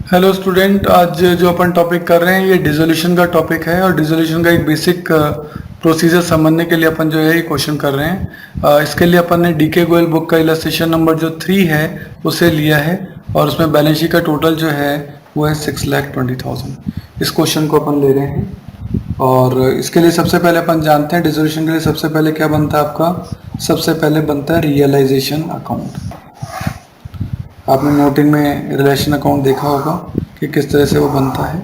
Hello student, आज जो अपन topic कर रहे हैं ये डिसोल्यूशन का टॉपिक है और डिसोल्यूशन का एक बेसिक प्रोसीजर समझने के लिए अपन जो है ये क्वेश्चन कर रहे हैं। इसके लिए अपन ने डीके गोयल बुक का इलस्ट्रेशन नंबर जो 3 है उसे लिया है और उसमें बैलेंस शीट का टोटल जो है वो है 6,20,000। इस क्वेश्चन को अपन ले रहे हैं और इसके लिए सबसे पहले अपन जानते हैं डिसोल्यूशन के लिए सबसे पहले क्या बनता है आपका। सबसे पहले बनता है रियलाइजेशन अकाउंट। आपने नोटिंग में रिलेशन अकाउंट देखा होगा कि किस तरह से वो बनता है।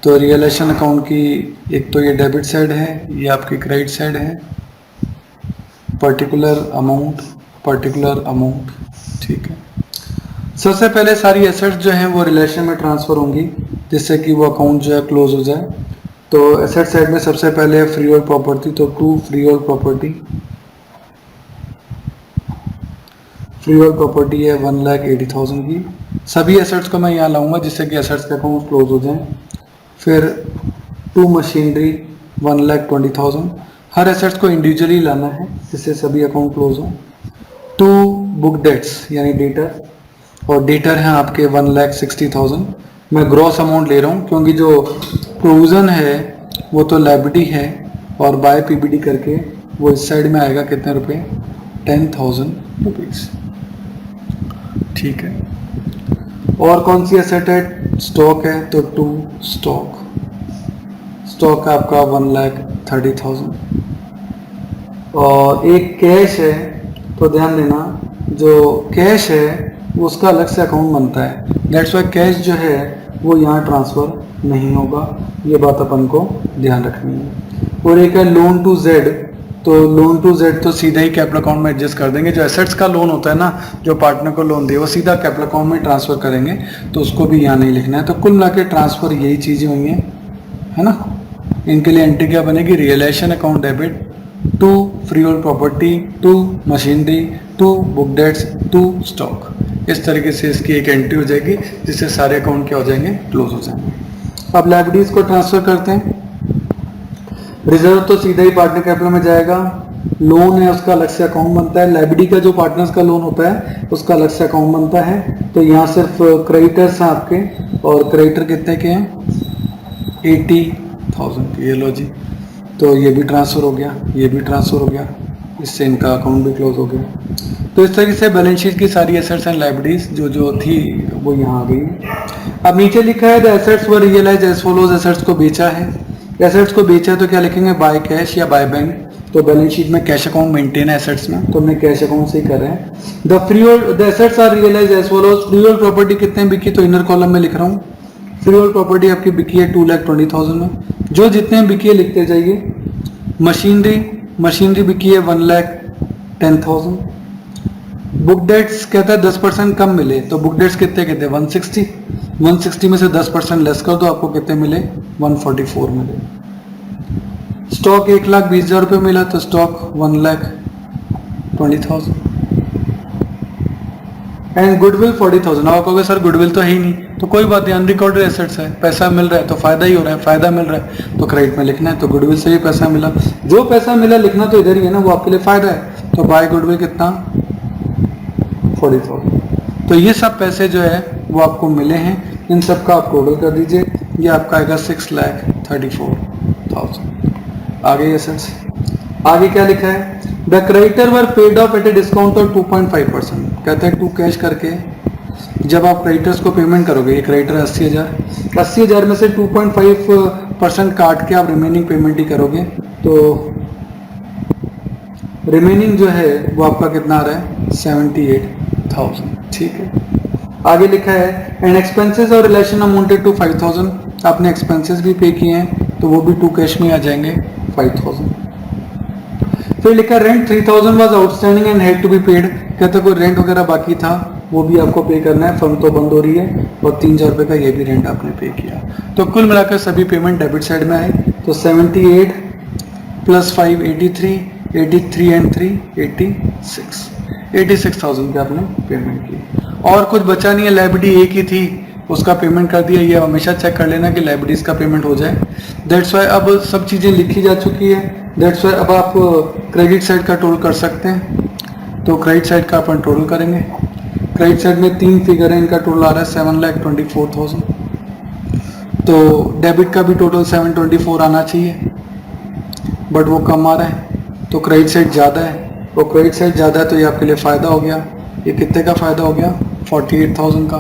तो रियलाइजेशन अकाउंट की एक तो ये डेबिट साइड है, ये आपकी क्रेडिट साइड है। पर्टिकुलर अमाउंट, ठीक है। सबसे पहले सारी एसेट्स जो हैं वो रिलेशन में ट्रांसफर होंगी जिससे कि वो अकाउंट जो है क्लोज हो जाए। तो एसेट साइड में सबसे पहले फ्री होल्ड प्रॉपर्टी, तो टू फ्री होल्ड प्रॉपर्टी है 1,80,000 की। सभी एसेट्स को मैं यहाँ लाऊंगा जिससे कि एसेट्स के अकाउंट क्लोज हो जाएं। फिर टू मशीनरी 1,20,000, हर एसेट्स को इंडिविजुअली लाना है जिससे सभी अकाउंट क्लोज हो। टू बुक डेट्स यानी डेटर, और डेटर हैं आपके 1,60,000। मैं ग्रॉस अमाउंट ले रहा हूँ क्योंकि जो प्रोविजन है वो तो लायबिलिटी है और बाय पीबीडी करके वो इस साइड में आएगा कितने रुपए, 10,000 रुपीज़, ठीक है। और कौन सी एसेट है, स्टॉक है, तो टू स्टॉक आपका 1,30,000। और एक कैश है, तो ध्यान देना जो कैश है उसका अलग से अकाउंट बनता है, दैट्स वाई कैश जो है वो यहाँ ट्रांसफर नहीं होगा, ये बात अपन को ध्यान रखनी है। और एक है लोन टू जेड, तो लोन टू जेड तो सीधा ही कैपिटल अकाउंट में एडजस्ट कर देंगे। जो एसेट्स का लोन होता है ना, जो पार्टनर को लोन दे वो सीधा कैपिटल अकाउंट में ट्रांसफर करेंगे, तो उसको भी यहाँ नहीं लिखना है। तो कुल मिला के ट्रांसफर यही चीज़ें हुई हैं, है ना। इनके लिए एंट्री क्या बनेगी, realisation account debit, to free hold property, to machinery, to book debts, to stock. इस तरीके से इसकी एक एंट्री हो जाएगी जिससे सारे अकाउंट क्या हो जाएंगे, क्लोज हो जाएंगे। अब लायबिलिटीज को ट्रांसफर करते हैं। रिजर्व तो सीधा ही पार्टनर कैपिटल में जाएगा, लोन है उसका अलग से अकाउंट बनता है, लायबिलिटी का जो पार्टनर्स का लोन होता है उसका अलग से अकाउंट बनता है। तो यहाँ सिर्फ क्रेडिटर्स हैं आपके, और क्रेडिटर कितने के हैं, 80,000 के, ये लो जी। तो ये भी ट्रांसफर हो गया, ये भी ट्रांसफर हो गया, इससे इनका अकाउंट भी क्लोज हो गया। तो इस तरीके से बैलेंस शीट की सारी एसेट्स एंड लायबिलिटीज जो जो थी वो यहाँ आ गई। अब नीचे लिखा है the assets were realised as follows, assets को बेचा है। एसेट्स को बेचा तो क्या लिखेंगे, बाय कैश या बाय बैंक। तो बैलेंस शीट में कैश अकाउंट मेंटेन है एसेट्स में, तो हमने कैश अकाउंट से ही कर रहे हैं। The assets are realised as follows, free hold property कितने बिकी, तो इनर कॉलम में लिख रहा हूँ। फ्री होल्ड प्रॉपर्टी आपकी बिकी है 2,20,000 में, जो जितने बिकी है लिखते जाइए। मशीनरी बिकी है 1,10,000। बुक डेट्स कहता है 10% कम मिले, तो बुक डेट्स कितने कहते हैं, 160 में से 10% लेस कर दो, आपको कितने मिले, 144 मिले। स्टॉक 1,20,000 रुपये मिला, तो स्टॉक 1,20,000। And goodwill 40,000। आप कहोगे सर गुडविल तो है ही नहीं, तो कोई बात नहीं, अनरिकॉर्डेड एसेट्स है, पैसा मिल रहा है तो फायदा ही हो रहा है, फायदा मिल रहा है तो क्रेडिट में लिखना है। तो गुडविल से ही पैसा मिला, जो पैसा मिला लिखना तो इधर ही है ना, वो आपके लिए फायदा है। तो बाय गुडविल कितना, 40,000। तो ये सब पैसे जो है वो आपको मिले हैं, इन सब का आप टोटल कर दीजिए, ये आपका आएगा 6,34,000। आगे एसेट्स, आगे क्या लिखा है, the creditor were paid off at a discount of 2.5%। कहते हैं टू कैश करके जब आप क्रेडिटर्स को पेमेंट करोगे, ये क्रेडिटर 80,000 में से 2.5% काट के आप रिमेनिंग पेमेंट ही करोगे, तो रिमेनिंग जो है वो आपका कितना आ रहा है, 78,000, ठीक है। आगे लिखा है एंड एक्सपेंसेस और रिलेशन अमाउंटेड टू 5,000। आपने एक्सपेंसेस भी पे किए हैं तो वो भी टू कैश में आ जाएंगे, 5,000। फिर लिखा rent 3,000 was outstanding and had to be paid. कहते कोई रेंट वगैरह बाकी था वो भी आपको पे करना है, फर्म तो बंद हो रही है, और 3,000 रुपये का ये भी रेंट आपने पे किया। तो कुल मिलाकर सभी पेमेंट डेबिट साइड में आए, तो 78 प्लस 5 83 एंड 3 86,000 की आपने पेमेंट की, और कुछ बचा नहीं है। लायबिलिटी एक ही थी, उसका पेमेंट कर दिया। ये हमेशा चेक कर लेना कि लायबिलिटीज का पेमेंट हो जाए। दैट्स वाई अब सब चीज़ें लिखी जा चुकी है, दैट्स वाई अब आप क्रेडिट साइड का टोटल कर सकते हैं। तो क्रेडिट साइड का अपन टोटल करेंगे, क्रेडिट साइड में 3 फिगर है, इनका टोटल आ रहा है 7,24,000। तो डेबिट का भी टोटल 724 आना चाहिए, बट वो कम आ रहा है, तो क्रेडिट साइड ज़्यादा है। और क्रेडिट साइड ज़्यादा है तो ये आपके लिए फ़ायदा हो गया। ये कितने का फ़ायदा हो गया? 48,000 का।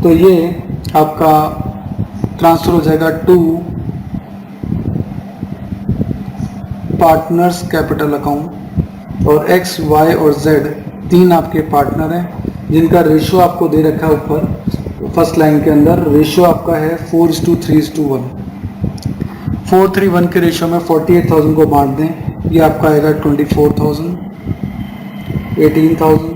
तो ये आपका ट्रांसफ़र हो जाएगा टू पार्टनर्स कैपिटल अकाउंट। और एक्स, वाई और जेड 3 आपके पार्टनर हैं, जिनका रेशियो आपको दे रखा है ऊपर फर्स्ट लाइन के अंदर। रेशियो आपका है 4:3:1। 4:3:1 के रेशियो में 48,000 को बांट दें, ये आपका आएगा 24,000, 18,000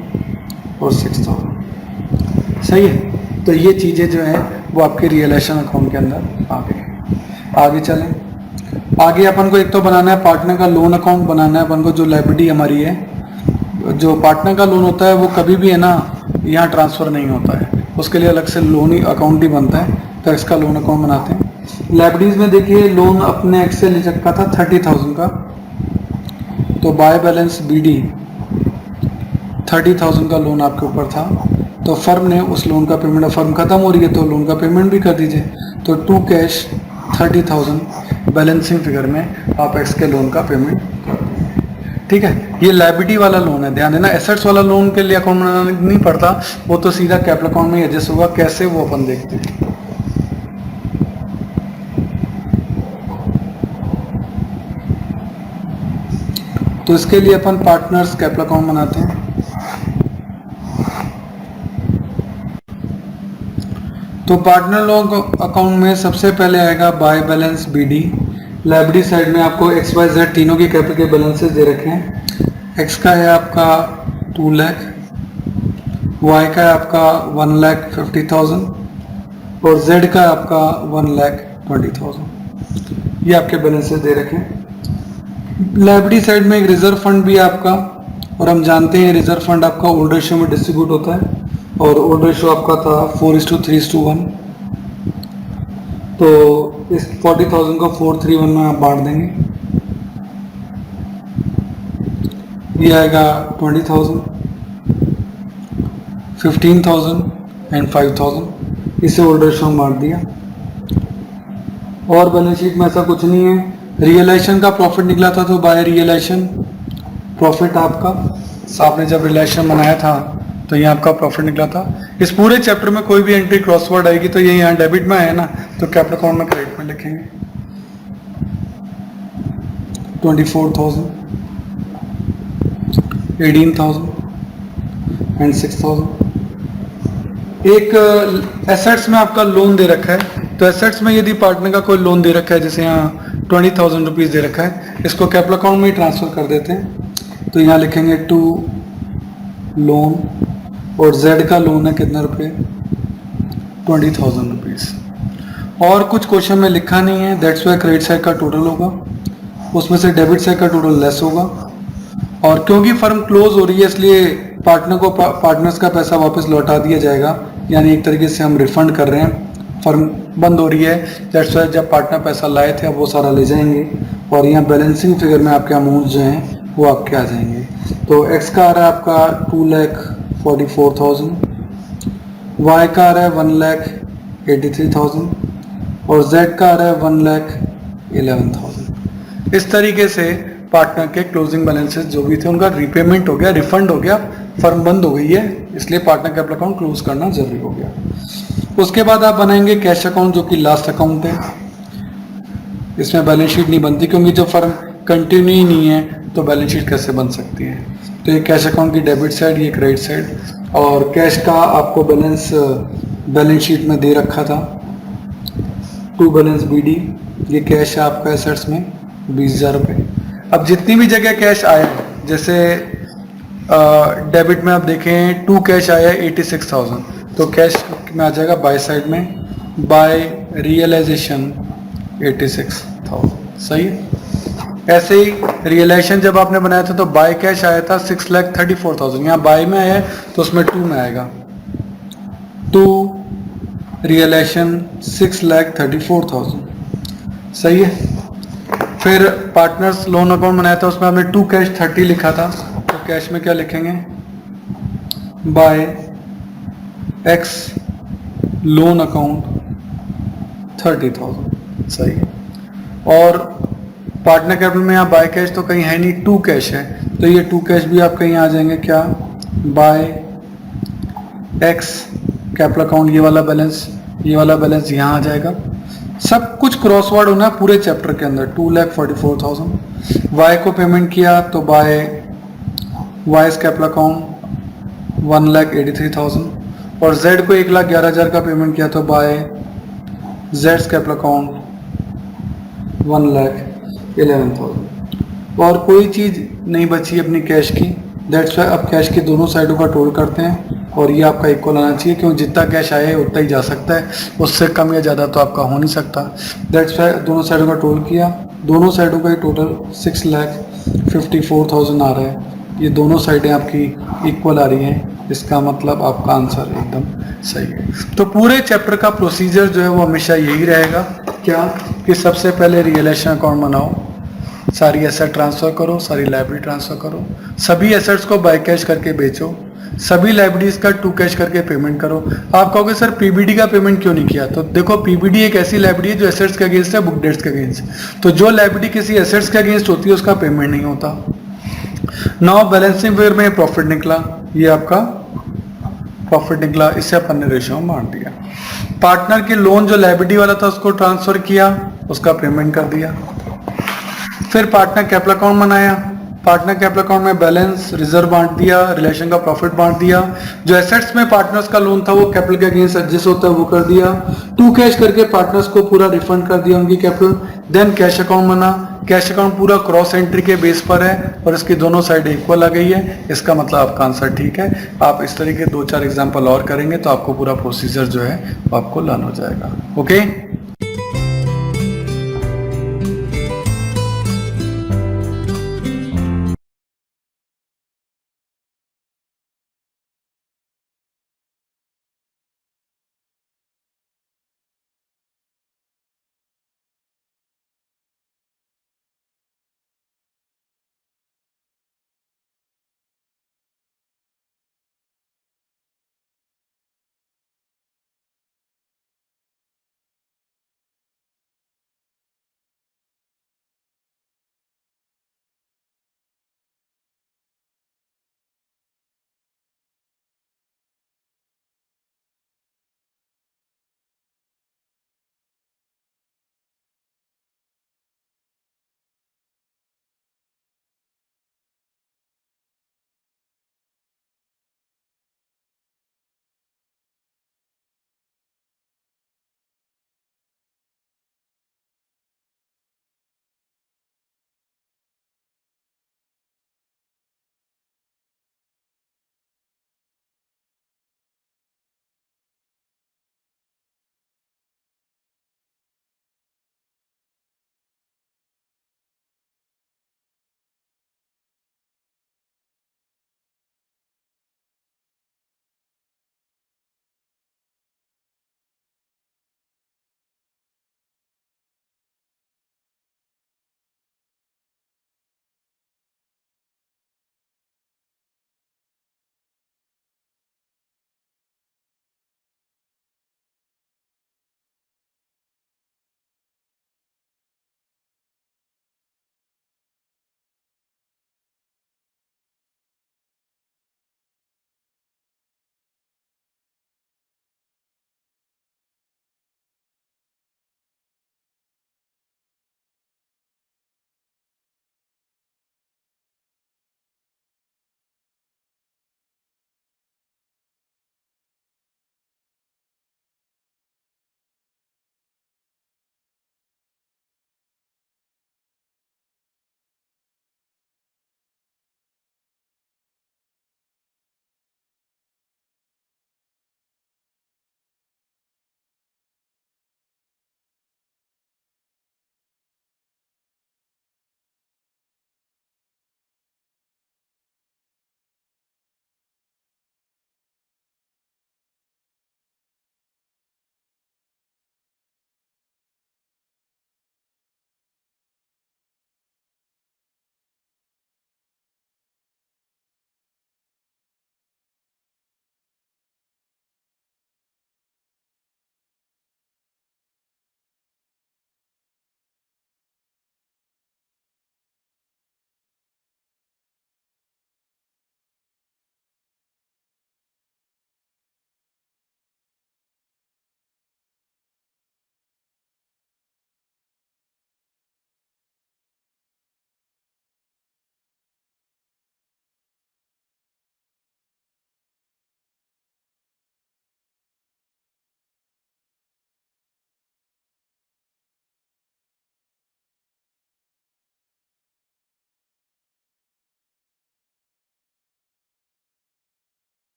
और 6,000। सही है। तो ये चीज़ें जो हैं वो आपके रियलाइजेशन अकाउंट के अंदर आ गई। आगे चलें। आगे अपन को एक तो बनाना है पार्टनर का लोन अकाउंट बनाना है अपन को, जो लायबिलिटी हमारी है। जो पार्टनर का लोन होता है वो कभी भी है ना यहाँ ट्रांसफ़र नहीं होता है, उसके लिए अलग से लोन ही अकाउंट ही बनता है। तो इसका लोन अकाउंट बनाते हैं। लायबिलिटीज़ में देखिए लोन अपने एक्स से ले रखा था 30,000 का, तो बाय बैलेंस BD 30,000 का लोन आपके ऊपर था। तो फर्म ने उस लोन का पेमेंट, फर्म खत्म हो रही है तो लोन का पेमेंट भी कर दीजिए। तो टू कैश 30,000 बैलेंसिंग फिगर में आप एक्स के लोन का पेमेंट कर दें। ठीक है, ये लायबिलिटी वाला लोन है, ध्यान देना। एसेट्स वाला लोन के लिए अकाउंट बनाना नहीं पड़ता, वो तो सीधा कैपिटल अकाउंट में एडजस्ट होगा। कैसे, वो अपन देखते हैं। तो इसके लिए अपन पार्टनर्स कैपिटल अकाउंट बनाते हैं। तो पार्टनर लोन अकाउंट में सबसे पहले आएगा by balance BD। Liability side में आपको XYZ तीनों की कैपिटल के बैलेंसेस दे रखे हैं। एक्स का है आपका 2 लाख, वाई का है आपका 1,50,000 और जेड का आपका 1,20,000। ये आपके बैलेंसेस दे रखे हैं। लायबिलिटी साइड में एक रिजर्व फंड भी है आपका, और हम जानते हैं रिजर्व फंड आपका ओल्ड रेशियो में डिस्ट्रीब्यूट होता है, और ओल्ड रेशियो आपका था 4:3:1। तो इस 40,000 को 4:3:1 में आप बांट देंगे, ये आएगा 20,000, 15,000 एंड 5,000। इसे ओल्ड रेशियो में बांट दिया। और बैलेंस शीट में ऐसा कुछ नहीं है। रियलाइजेशन का प्रॉफिट निकला था, तो बाय रियलाइजेशन प्रॉफिट आपने जब रियलाइजेशन बनाया था तो ये आपका प्रॉफिट निकला था। इस पूरे चैप्टर में कोई भी एंट्री क्रॉसवर्ड आएगी तो ये यहाँ डेबिट में है ना, तो कैपिटल अकाउंट में क्रेडिट में लिखेंगे। 24,000, 18,000 एंड 6,000। एक एसेट्स में आपका लोन दे रखा है, तो एसेट्स में यदि पार्टनर का कोई लोन दे रखा है, जैसे यहाँ 20,000 रुपीज़ दे रखा है, इसको कैपिटल अकाउंट में ही ट्रांसफ़र कर देते हैं। तो यहाँ लिखेंगे टू लोन, और जेड का लोन है कितना रुपये? 20,000 रुपीज़। और कुछ क्वेश्चन में लिखा नहीं है, दैट्स वाई क्रेडिट साइड का टोटल होगा, उसमें से डेबिट साइड का टोटल लेस होगा। और क्योंकि फर्म क्लोज हो रही है इसलिए पार्टनर को पार्टनर्स का पैसा वापस लौटा दिया जाएगा, यानी एक तरीके से हम रिफंड कर रहे हैं। फर्म बंद हो रही है, दैट्स वाई जब पार्टनर पैसा लाए थे अब वो सारा ले जाएंगे, और यहाँ बैलेंसिंग फिगर में आपके अमाउंट जो हैं वो आपके आ जाएंगे। तो एक्स का आ रहा है आपका 2,44,000, वाई का आ रहा है 1,83,000 और जेड का आ रहा है 1,11,000। इस तरीके से पार्टनर के क्लोजिंग बैलेंसेस जो भी थे उनका रीपेमेंट हो गया, रिफंड हो गया। फर्म बंद हो गई है इसलिए पार्टनर कैपिटल अकाउंट क्लोज करना जरूरी हो गया। उसके बाद आप बनाएंगे कैश अकाउंट, जो कि लास्ट अकाउंट है। इसमें बैलेंस शीट नहीं बनती क्योंकि जो फर्म कंटिन्यू ही नहीं है तो बैलेंस शीट कैसे बन सकती है। तो ये कैश अकाउंट की डेबिट साइड, ये क्रेडिट साइड। और कैश का आपको बैलेंस शीट में दे रखा था टू बैलेंस BD। ये कैश है आपका एसेट्स में 20,000 रुपये। अब जितनी भी जगह कैश आया, जैसे डेबिट में आप देखें टू कैश आया 86,000, तो कैश में आ जाएगा बाय साइड में, बाय रियलाइजेशन 86,000। सही है। ऐसे ही रियलाइजेशन जब आपने बनाया था तो बाय कैश आया था 6,34,000, यहाँ बाय में आया है तो उसमें टू में आएगा, टू रियलाइजेशन 6,34,000। सही है। फिर पार्टनर्स लोन अकाउंट बनाया था, उसमें हमने टू कैश 30 लिखा था, तो कैश में क्या लिखेंगे? बाय एक्स लोन अकाउंट 30,000, सही है। और पार्टनर कैपिटल में यहाँ बाय कैश तो कहीं है नहीं, टू कैश है, तो ये टू कैश भी आप कहीं आ जाएंगे, क्या बाय एक्स कैपिटल अकाउंट, ये वाला बैलेंस यहाँ आ जाएगा। सब कुछ क्रॉसवर्ड होना है पूरे चैप्टर के अंदर। 2,44,000 वाई को पेमेंट किया तो बाय वाइस कैपिटल अकाउंट 1,83,000 और जेड को 1,11,000 का पेमेंट किया तो बाय जेड्स कैपिटल अकाउंट 1,11,000 और कोई चीज नहीं बची अपनी कैश की। दैट्स वाई अब कैश की दोनों साइडों का टोटल करते हैं और ये आपका इक्वल आना चाहिए, क्योंकि जितना कैश आए उतना ही जा सकता है, उससे कम या ज़्यादा तो आपका हो नहीं सकता। दैट्स वाई दोनों साइडों का टोटल किया, दोनों साइडों का ही टोटल 6,54,000 आ रहा है। ये दोनों साइडें आपकी इक्वल आ रही हैं, इसका मतलब आपका आंसर एकदम सही है। तो पूरे चैप्टर का प्रोसीजर जो है वो हमेशा यही रहेगा, क्या कि सबसे पहले रियलाइजेशन अकाउंट बनाओ, सारी एसेट ट्रांसफर करो, सारी लाइबिलिटी ट्रांसफर करो, सभी एसेट्स को बाय कैश करके बेचो, सभी लाइबिलिटीज का टू कैश करके पेमेंट करो। आप कहोगे सर पीबीडी का पेमेंट क्यों नहीं किया, तो देखो पीबीडी एक ऐसी लाइबिलिटी है जो एसेट्स के अगेंस्ट है, बुक डेट्स के अगेंस्ट। तो जो लाइबिलिटी किसी एसेट्स के अगेंस्ट होती है उसका पेमेंट नहीं होता। नाउ बैलेंसिंग फिगर में प्रॉफिट निकला, ये आपका प्रॉफिट निकला, इसे अपन ने रेशियो में बांट दिया। पार्टनर के लोन जो लाइबिलिटी वाला था उसको ट्रांसफर किया, उसका पेमेंट कर दिया। फिर पार्टनर कैपिटल अकाउंट बनाया, पार्टनर कैपिटल अकाउंट में बैलेंस रिजर्व बांट दिया, रिलेशन का प्रॉफिट बांट दिया, जो एसेट्स में पार्टनर्स का लोन था वो कैपिटल के अगेंस्ट एडजस्ट होता है वो कर दिया, टू कैश करके पार्टनर्स को पूरा रिफंड कर दिया उनकी कैपिटल। देन कैश अकाउंट बना, कैश अकाउंट पूरा क्रॉस एंट्री के बेस पर है और इसकी दोनों साइड इक्वल आ गई है, इसका मतलब आपका आंसर ठीक है। आप इस तरीके 2-4 एग्जाम्पल और करेंगे तो आपको पूरा प्रोसीजर जो है वो आपको लर्न हो जाएगा। ओके।